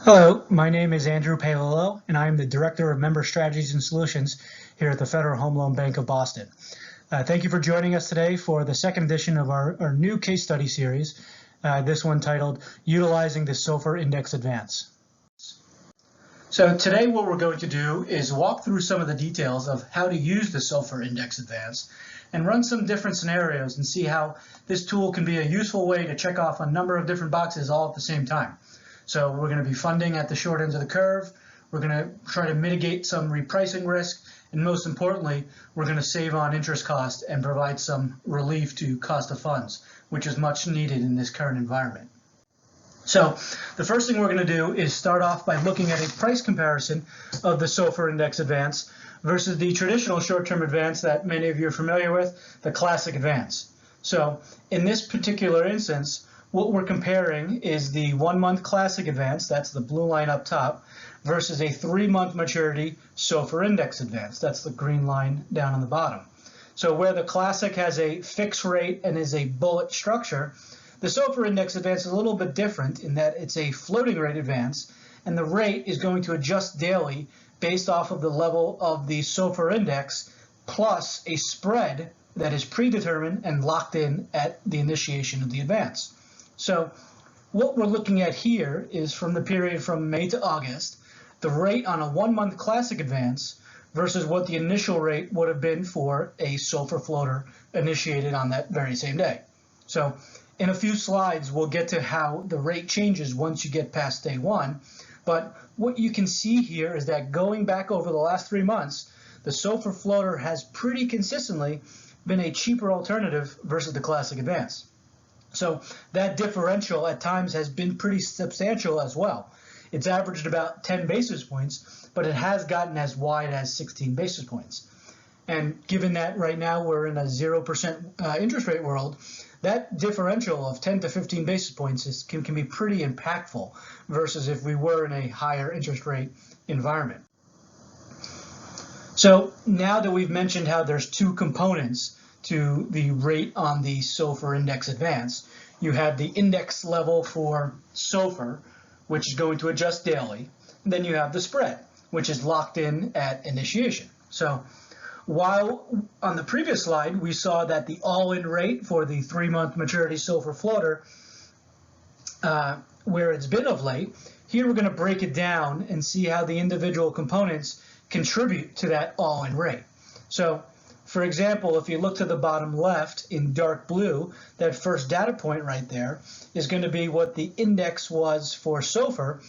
Hello, my name is Andrew Palillo, and I am the Director of Member Strategies and Solutions here at the Federal Home Loan Bank of Boston. Thank you for joining us today for the second edition of our new case study series, this one titled Utilizing the SOFR-Indexed Advance. So today what we're going to do is walk through some of the details of how to use the SOFR-Indexed Advance and run some different scenarios and see how this tool can be a useful way to check off a number of different boxes all at the same time. So we're going to be funding at the short end of the curve. We're going to try to mitigate some repricing risk. And most importantly, we're going to save on interest cost and provide some relief to cost of funds, which is much needed in this current environment. So the first thing we're going to do is start off by looking at a price comparison of the SOFR-Indexed Advance versus the traditional short-term advance that many of you are familiar with, the classic advance. So in this particular instance, what we're comparing is the 1-month classic advance, that's the blue line up top, versus a 3-month maturity SOFR-Indexed Advance, that's the green line down on the bottom. So where the classic has a fixed rate and is a bullet structure, the SOFR-Indexed Advance is a little bit different in that it's a floating rate advance, and the rate is going to adjust daily based off of the level of the SOFR index plus a spread that is predetermined and locked in at the initiation of the advance. So what we're looking at here is from the period from May to August, the rate on a 1-month classic advance versus what the initial rate would have been for a SOFR floater initiated on that very same day. So in a few slides, we'll get to how the rate changes once you get past day one. But what you can see here is that going back over the last 3 months, the SOFR floater has pretty consistently been a cheaper alternative versus the classic advance. So that differential at times has been pretty substantial as well. It's averaged about 10 basis points, but it has gotten as wide as 16 basis points. And given that right now we're in a 0% interest rate world, that differential of 10 to 15 basis points can be pretty impactful versus if we were in a higher interest rate environment. So now that we've mentioned how there's two components to the rate on the SOFR-Indexed Advance, you have the index level for SOFR, which is going to adjust daily. And then you have the spread, which is locked in at initiation. So while on the previous slide, we saw that the all-in rate for the 3-month maturity SOFR floater, where it's been of late, here we're going to break it down and see how the individual components contribute to that all-in rate. So for example, if you look to the bottom left in dark blue, that first data point right there is going to be what the index was for SOFR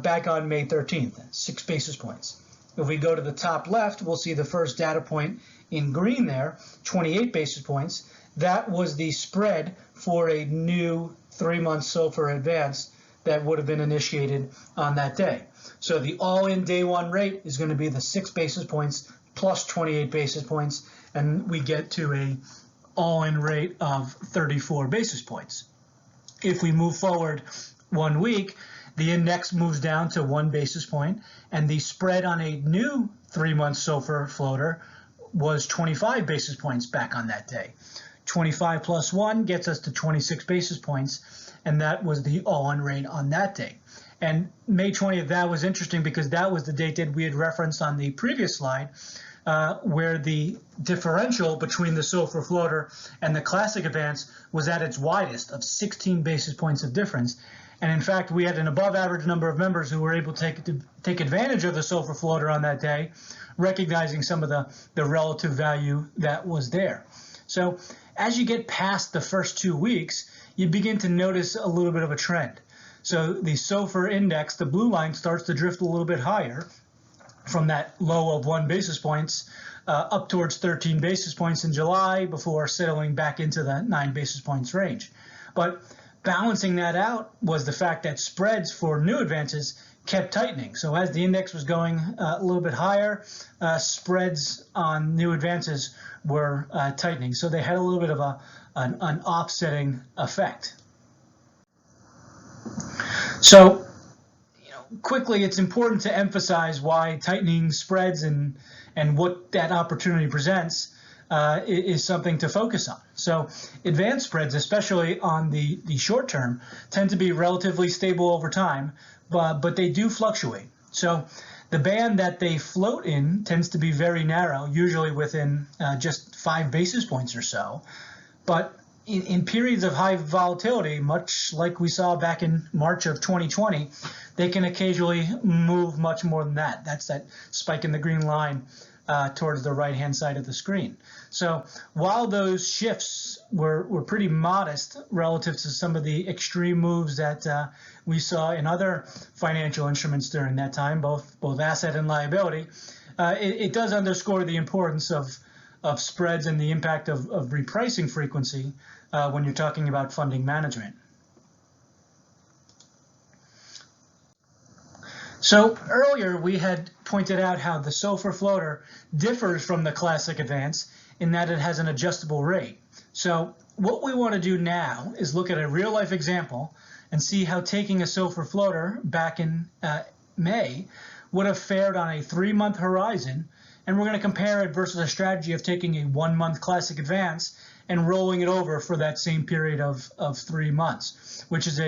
back on May 13th, 6 basis points. If we go to the top left, we'll see the first data point in green there, 28 basis points. That was the spread for a new 3-month SOFR advance that would have been initiated on that day. So the all-in day one rate is going to be the 6 basis points plus 28 basis points, and we get to a all-in rate of 34 basis points. If we move forward 1 week, the index moves down to 1 basis point, and the spread on a new 3-month SOFR floater was 25 basis points back on that day. 25 plus 1 gets us to 26 basis points, and that was the all-in rate on that day. And May 20th, that was interesting because that was the date that we had referenced on the previous slide, where the differential between the SOFR floater and the classic advance was at its widest of 16 basis points of difference. And in fact, we had an above average number of members who were able to take advantage of the SOFR floater on that day, recognizing some of the relative value that was there. So as you get past the first 2 weeks, you begin to notice a little bit of a trend. So the SOFR index, the blue line, starts to drift a little bit higher from that low of 1 basis points up towards 13 basis points in July before settling back into the 9 basis points range. But balancing that out was the fact that spreads for new advances kept tightening. So as the index was going a little bit higher, spreads on new advances were tightening. So they had a little bit of an offsetting effect. So quickly, it's important to emphasize why tightening spreads and what that opportunity presents is something to focus on. So advance spreads, especially on the short term, tend to be relatively stable over time, but they do fluctuate. So the band that they float in tends to be very narrow, usually within just 5 basis points or so. But in periods of high volatility, much like we saw back in March of 2020, they can occasionally move much more than that. That's that spike in the green line towards the right-hand side of the screen. So while those shifts were pretty modest relative to some of the extreme moves that we saw in other financial instruments during that time, both asset and liability, it does underscore the importance of spreads and the impact of repricing frequency when you're talking about funding management. So earlier we had pointed out how the SOFR floater differs from the classic advance in that it has an adjustable rate. So what we want to do now is look at a real life example and see how taking a SOFR floater back in May would have fared on a 3-month horizon, and we're going to compare it versus a strategy of taking a 1-month classic advance and rolling it over for that same period of 3 months, which is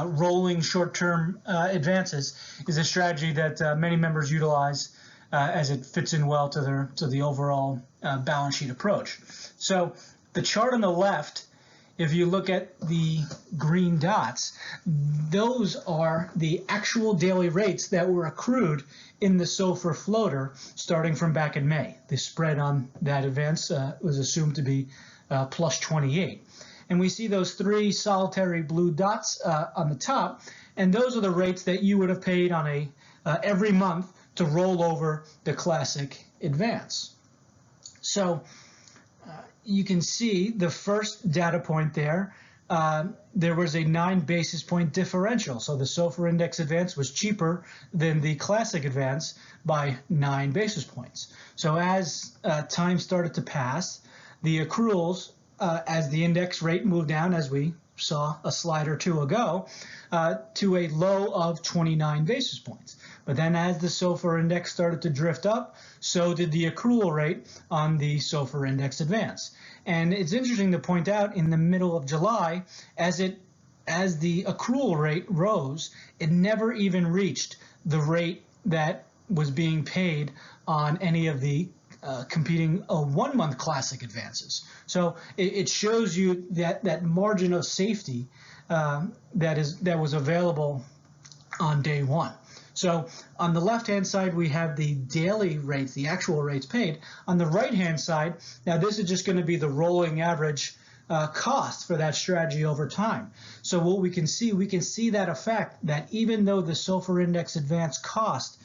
rolling short-term advances is a strategy that many members utilize as it fits in well to the overall balance sheet approach. So the chart on the left, if you look at the green dots, those are the actual daily rates that were accrued in the SOFR floater starting from back in May. The spread on that advance was assumed to be plus 28. And we see those 3 solitary blue dots on the top, and those are the rates that you would have paid on every month to roll over the classic advance. So you can see the first data point there. There was a 9 basis point differential. So the SOFR-Indexed Advance was cheaper than the classic advance by 9 basis points. So as time started to pass, the accruals, as the index rate moved down, as we saw a slide or two ago, to a low of 29 basis points. But then as the SOFR index started to drift up, so did the accrual rate on the SOFR-Indexed Advance. And it's interesting to point out, in the middle of July, as the accrual rate rose, it never even reached the rate that was being paid on any of the competing 1-month classic advances. So it shows you that margin of safety that was available on day one. So on the left-hand side, we have the daily rates, the actual rates paid. On the right-hand side, now this is just going to be the rolling average cost for that strategy over time. So what we can see that effect, that even though the SOFR-Indexed Advance cost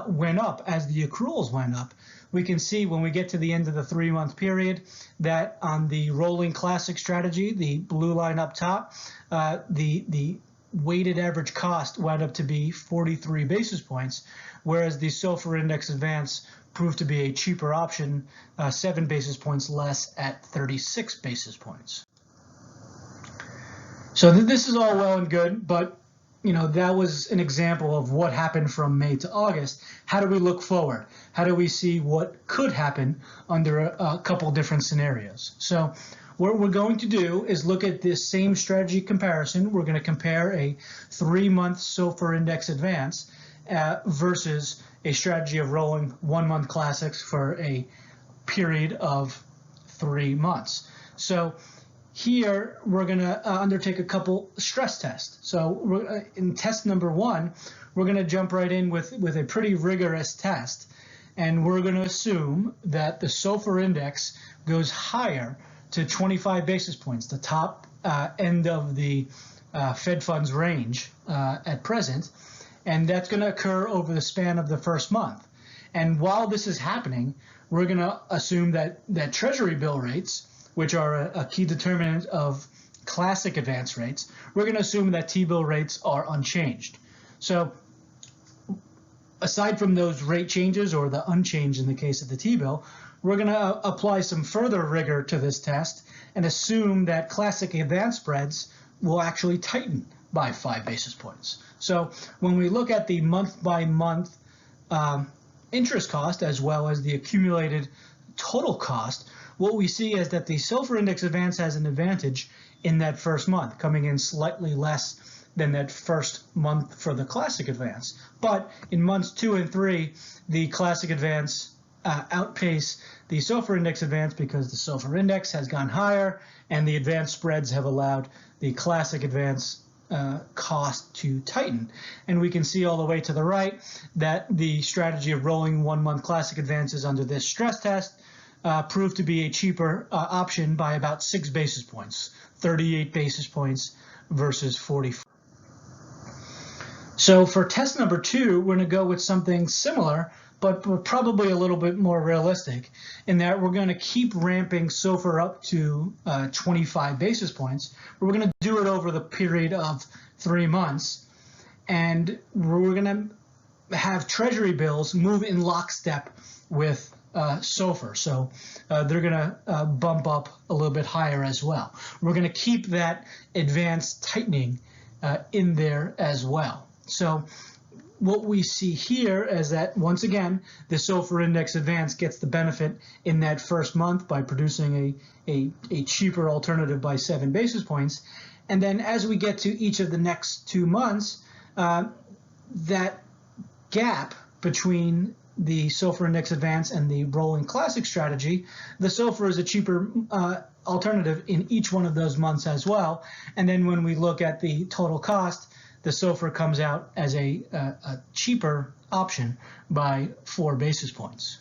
went up as the accruals went up, we can see when we get to the end of the 3-month period that on the rolling classic strategy, the blue line up top, the weighted average cost wound up to be 43 basis points, whereas the SOFR-Indexed Advance proved to be a cheaper option, 7 basis points less at 36 basis points. So this is all well and good, but that was an example of what happened from May to August. How do we look forward? How do we see what could happen under a couple different scenarios? So what we're going to do is look at this same strategy comparison. We're going to compare a 3-month SOFR-Indexed Advance versus a strategy of rolling 1-month classics for a period of 3 months. So here we're going to undertake a couple stress tests. So in test number 1, we're going to jump right in with a pretty rigorous test, and we're going to assume that the SOFR index goes higher to 25 basis points, the top end of the Fed funds range at present, and that's going to occur over the span of the first month. And while this is happening, we're going to assume that Treasury bill rates, which are a key determinant of classic advance rates, we're going to assume that T-bill rates are unchanged. So aside from those rate changes, or the unchanged in the case of the T-bill, we're going to apply some further rigor to this test and assume that classic advance spreads will actually tighten by 5 basis points. So when we look at the month-by-month interest cost, as well as the accumulated total cost, what we see is that the SOFR-Indexed Advance has an advantage in that first month, coming in slightly less than that first month for the Classic Advance. But in months 2 and 3, the Classic Advance outpace the SOFR-Indexed Advance because the SOFR index has gone higher and the advance spreads have allowed the Classic Advance cost to tighten. And we can see all the way to the right that the strategy of rolling 1 month Classic Advances under this stress test proved to be a cheaper option by about 6 basis points, 38 basis points versus 44. So for test number 2, we're going to go with something similar, but probably a little bit more realistic in that we're going to keep ramping SOFR up to 25 basis points. We're going to do it over the period of 3 months, and we're going to have Treasury bills move in lockstep with SOFR. So they're going to bump up a little bit higher as well. We're going to keep that advance tightening in there as well. So what we see here is that, once again, the SOFR-Indexed Advance gets the benefit in that first month by producing a cheaper alternative by 7 basis points. And then as we get to each of the next 2 months, that gap between the SOFR-Indexed Advance and the rolling Classic strategy, the SOFR is a cheaper alternative in each one of those months as well. And then when we look at the total cost, the SOFR comes out as a cheaper option by 4 basis points.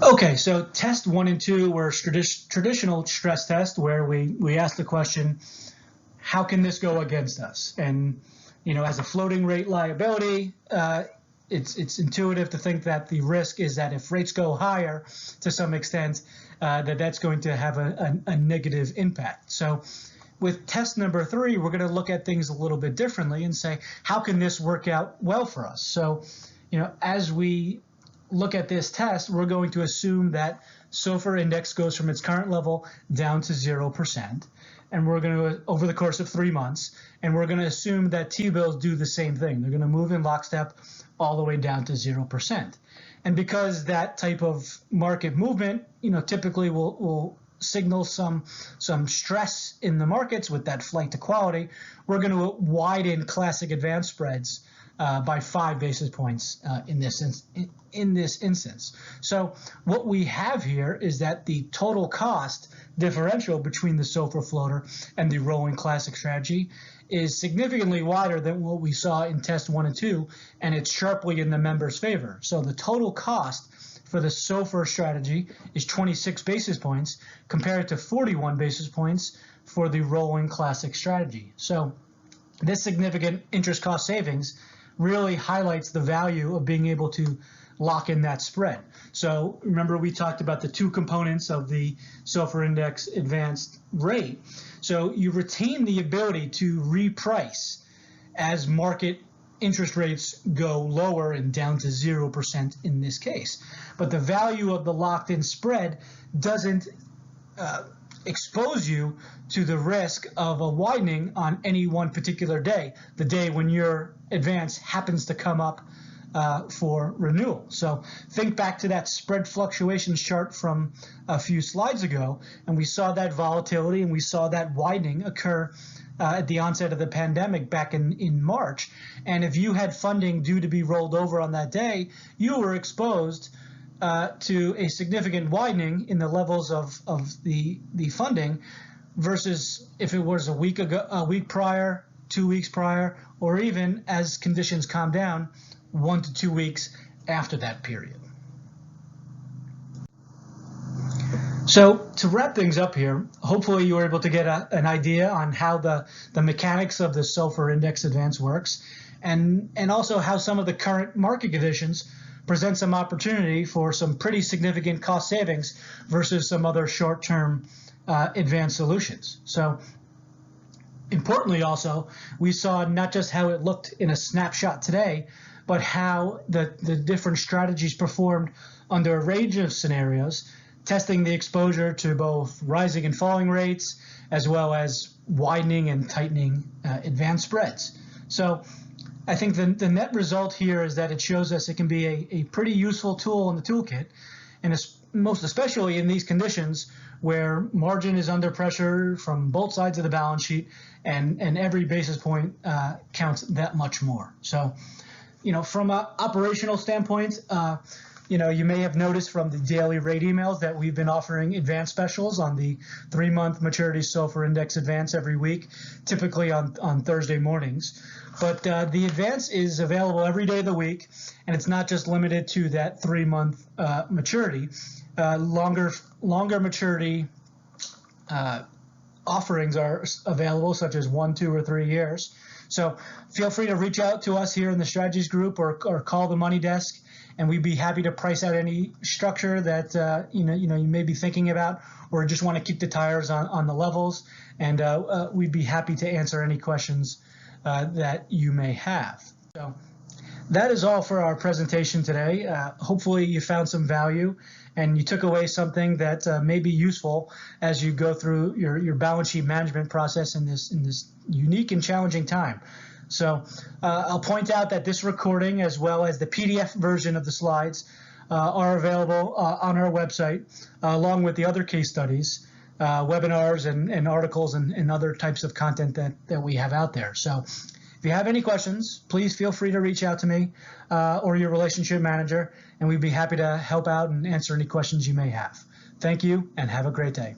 Okay, so test 1 and 2 were traditional stress tests where we asked the question, how can this go against us? And as a floating rate liability, it's intuitive to think that the risk is that if rates go higher to some extent, that's going to have a negative impact. So with test number 3, we're going to look at things a little bit differently and say, how can this work out well for us? So, as we look at this test, we're going to assume that SOFR index goes from its current level down to 0%. And we're going to, over the course of 3 months, and we're going to assume that T-bills do the same thing. They're going to move in lockstep all the way down to 0%. And because that type of market movement, typically will signal some stress in the markets with that flight to quality, we're going to widen Classic Advance spreads by 5 basis points in this instance. So what we have here is that the total cost differential between the SOFR floater and the rolling Classic strategy is significantly wider than what we saw in test 1 and 2, and it's sharply in the members' favor. So the total cost for the SOFR strategy is 26 basis points compared to 41 basis points for the rolling Classic strategy. So this significant interest cost savings really highlights the value of being able to lock in that spread. So remember, we talked about the 2 components of the SOFR-Indexed Advanced rate. So you retain the ability to reprice as market interest rates go lower and down to 0% in this case. But the value of the locked-in spread doesn't expose you to the risk of a widening on any one particular day, the day when your advance happens to come up for renewal. So think back to that spread fluctuations chart from a few slides ago, and we saw that volatility and we saw that widening occur at the onset of the pandemic back in March. And if you had funding due to be rolled over on that day, you were exposed to a significant widening in the levels of the funding versus if it was a week prior, 2 weeks prior, or even as conditions calm down, 1 to 2 weeks after that period. So to wrap things up here, hopefully you were able to get an idea on how the mechanics of the SOFR-Indexed Advance works, and also how some of the current market conditions present some opportunity for some pretty significant cost savings versus some other short-term advanced solutions. So importantly also, we saw not just how it looked in a snapshot today, but how the different strategies performed under a range of scenarios, testing the exposure to both rising and falling rates, as well as widening and tightening advance spreads. So I think the net result here is that it shows us it can be a pretty useful tool in the toolkit, and most especially in these conditions where margin is under pressure from both sides of the balance sheet, and every basis point counts that much more. So, from an operational standpoint, you may have noticed from the daily rate emails that we've been offering advance specials on the 3-month maturity SOFR-Indexed Advance every week, typically on Thursday mornings. But the advance is available every day of the week, and it's not just limited to that 3-month maturity. Longer maturity offerings are available, such as 1, 2, or 3 years. So feel free to reach out to us here in the strategies group or call the money desk, and we'd be happy to price out any structure that you may be thinking about, or just want to keep the tires on the levels. And we'd be happy to answer any questions that you may have. So that is all for our presentation today. Hopefully you found some value and you took away something that may be useful as you go through your balance sheet management process in this unique and challenging time. So I'll point out that this recording, as well as the PDF version of the slides, are available on our website, along with the other case studies, webinars and articles and other types of content that we have out there. So if you have any questions, please feel free to reach out to me or your relationship manager, and we'd be happy to help out and answer any questions you may have. Thank you, and have a great day.